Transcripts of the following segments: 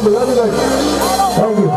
Love you guys. Thank you.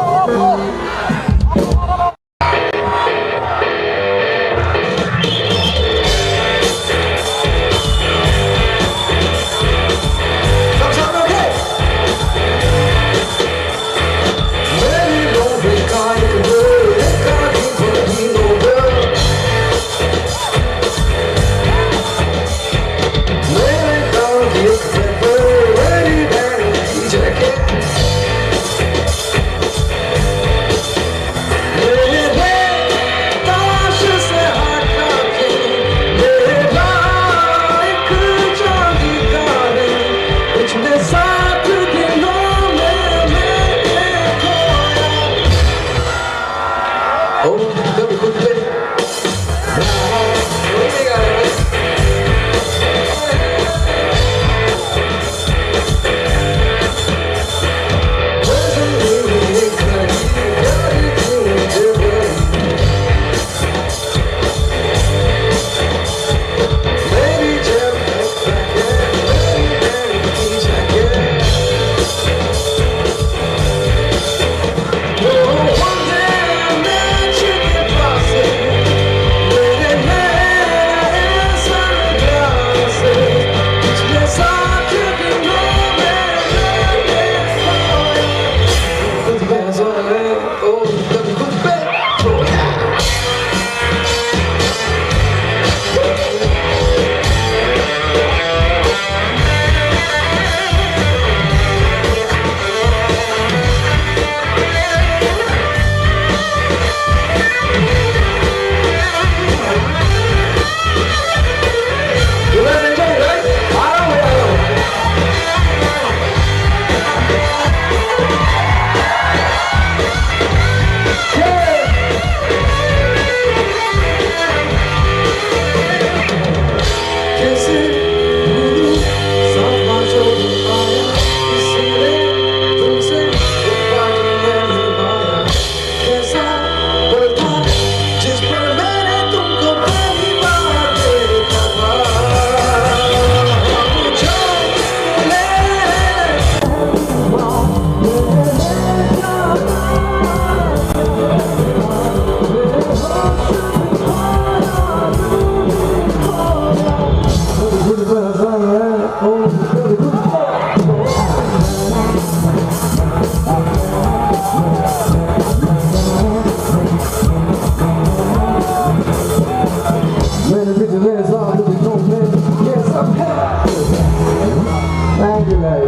Thank you guys.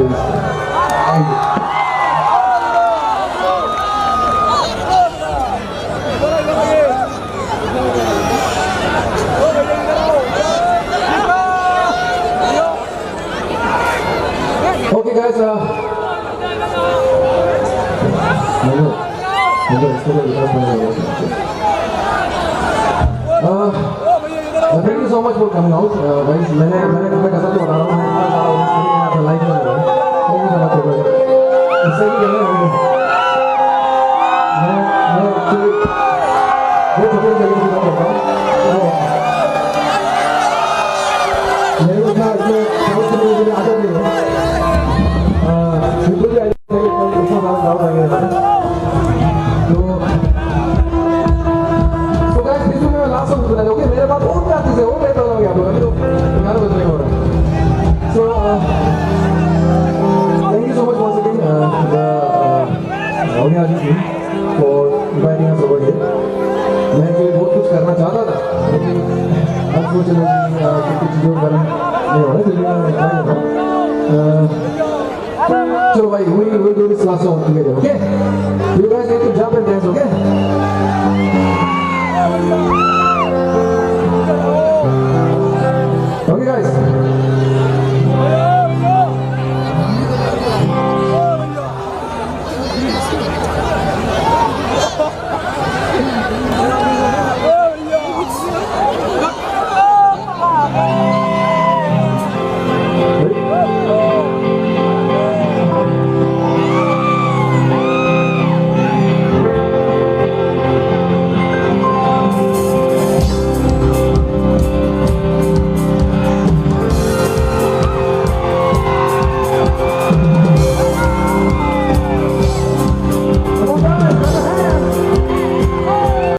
Thank you. Okay guys, thank you so much for coming out. Guys, मैंने कैसा तो बता रहा हूँ, like में रहा हूँ. Thank you so much for इससे भी मैं actually वो छोटे जगह से काम करता हूँ. मेरे को क्या इसमें बहुत से लोगों ने आदत नहीं है. बिल्कुल भी आदत नहीं है. इसमें बहुत ज़्यादा लगे. लास्ट सॉन्ग सुना ओके मेरे पास और क्या चीज़ है वो मैं बता दूँगा आपको अभी तो गाना बजने हो रहा है so thank you so much once again Ravani Aji team for inviting us over here. मैं एक्चुअली बहुत कुछ करना चाहता था लेकिन अनफॉर्चुनेटली कुछ चीज़ों का नहीं हो रहा है इसलिए मैं ट्राई कर रहा हूँ. चलो भाई we will do this last song together okay. You guys need to jump and dance okay.